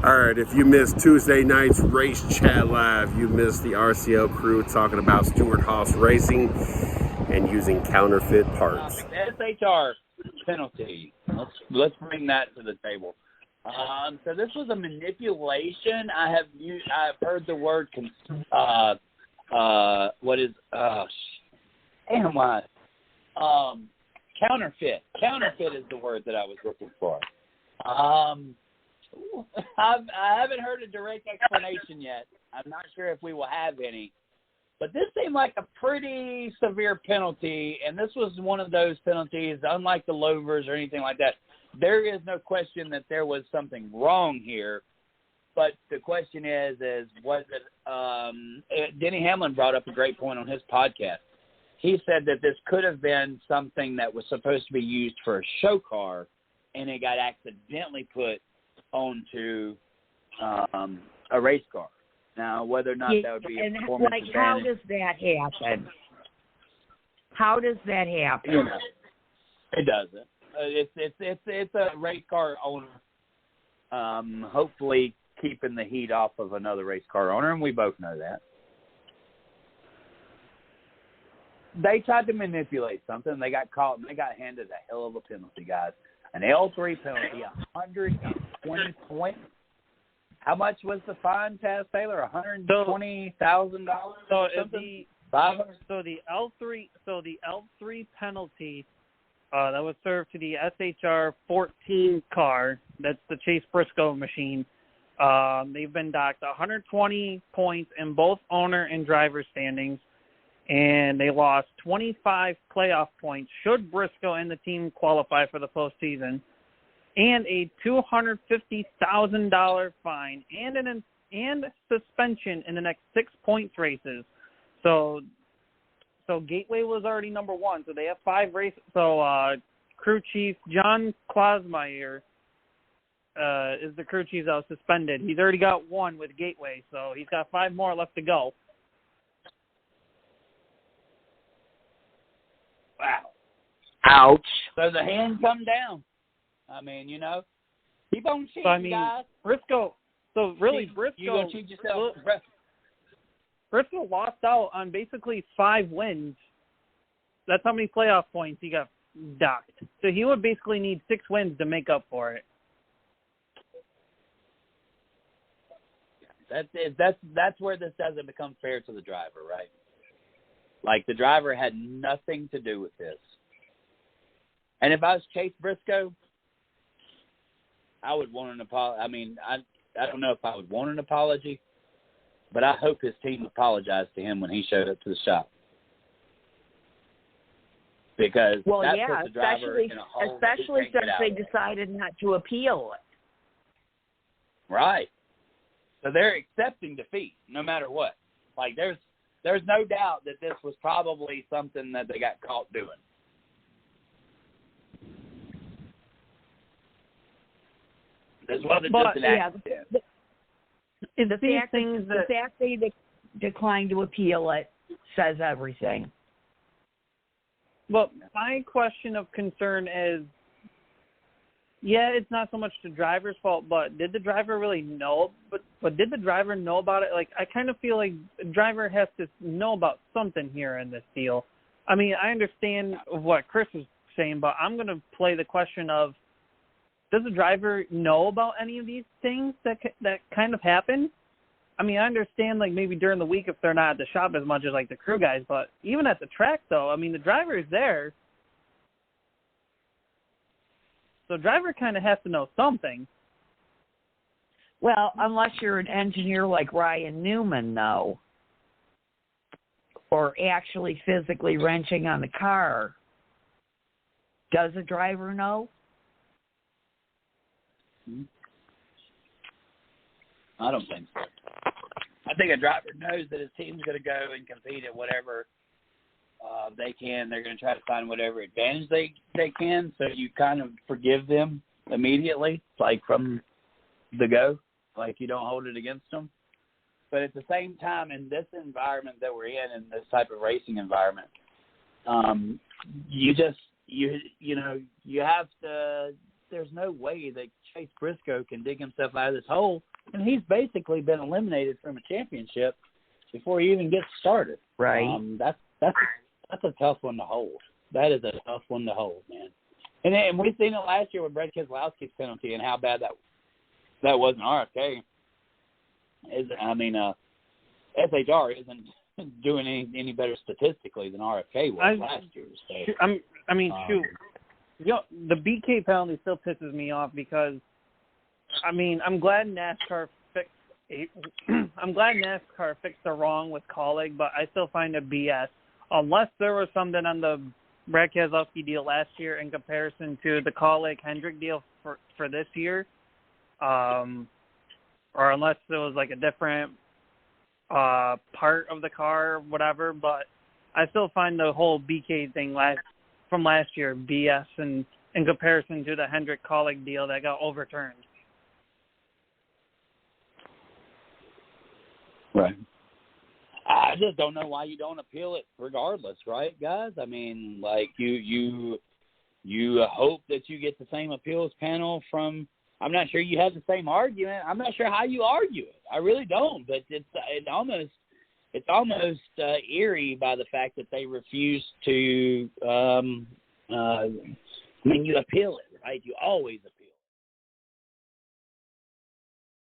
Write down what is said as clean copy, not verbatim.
All right, if you missed Tuesday night's Race Chat Live, you missed the RCL crew talking about Stewart Haas Racing and using counterfeit parts. SHR penalty. Let's bring that to the table. So this was a manipulation. I've heard the word counterfeit. Counterfeit is the word that I was looking for. I haven't heard a direct explanation yet. I'm not sure if we will have any. But this seemed like a pretty severe penalty, and this was one of those penalties, unlike the Lovers or anything like that. There is no question that there was something wrong here, but the question is was it Denny Hamlin brought up a great point on his podcast. He said that this could have been something that was supposed to be used for a show car, and it got accidentally put onto a race car. Now, whether or not that would be a performance advantage. How does that happen? How does that happen? You know, it doesn't. It's a race car owner, hopefully keeping the heat off of another race car owner, and we both know that. They tried to manipulate something. They got caught, and they got handed a hell of a penalty, guys. An L3 penalty, 120 points. How much was the fine, Taz Taylor? $120,000. So the L3 penalty that was served to the SHR 14 car. That's the Chase Briscoe machine. They've been docked 120 points in both owner and driver standings, and they lost 25 playoff points should Briscoe and the team qualify for the postseason, and a $250,000 fine and suspension in the next 6 points races. So Gateway was already number one. So they have 5 races. So crew chief John Klosmeyer is the crew chief that was suspended. He's already got 1 with Gateway, so he's got 5 more left to go. Wow. Ouch. So the hand come down. I mean, you know, keep on cheating, guys. Briscoe. So really, You gonna cheat yourself? Briscoe lost out on basically 5 wins. That's how many playoff points he got docked. So he would basically need 6 wins to make up for it. That's where this doesn't become fair to the driver, right? Like, the driver had nothing to do with this. And if I was Chase Briscoe, I would want an apology. I mean, I don't know if I would want an apology, but I hope his team apologized to him when he showed up to the shop. Because puts the driver in a hole especially since they decided not to appeal it. Right. So they're accepting defeat no matter what. Like, there's no doubt that this was probably something that they got caught doing. This wasn't just an accident. The fact they declined to appeal it says everything. Well, my question of concern is, it's not so much the driver's fault, but did the driver really know? But did the driver know about it? Like, I kind of feel like the driver has to know about something here in this deal. I mean, I understand what Chris is saying, but I'm going to play the question of, does the driver know about any of these things that kind of happen? I mean, I understand, like, maybe during the week if they're not at the shop as much as, like, the crew guys, but even at the track, though, I mean, the driver is there. So the driver kind of has to know something. Well, unless you're an engineer like Ryan Newman, though, or actually physically wrenching on the car, does the driver know? I don't think so. I think a driver knows that his team's going to go and compete at whatever they can. They're going to try to find whatever advantage they can, so you kind of forgive them immediately, like from the go, like you don't hold it against them. But at the same time, in this environment that we're in this type of racing environment, you have to there's no way that Chase Briscoe can dig himself out of this hole, and he's basically been eliminated from a championship before he even gets started. Right. That's a tough one to hold. That is a tough one to hold, man. And we've seen it last year with Brett Keselowski's penalty and how bad that was in RFK. SHR isn't doing any better statistically than RFK was last year. So. The BK penalty still pisses me off because, I'm glad NASCAR fixed the wrong with Colleague, but I still find it BS. Unless there was something on the Brad Keselowski deal last year in comparison to the Colleague-Hendrick deal for this year, or unless it was like a different part of the car, whatever. But I still find the whole BK thing from last year BS in comparison to the Hendrick-Colleague deal that got overturned. Right. I just don't know why you don't appeal it regardless, right, guys? I mean, like, you hope that you get the same appeals panel from – I'm not sure you have the same argument. I'm not sure how you argue it. I really don't, but it's almost eerie by the fact that they refuse to you appeal it, right? You always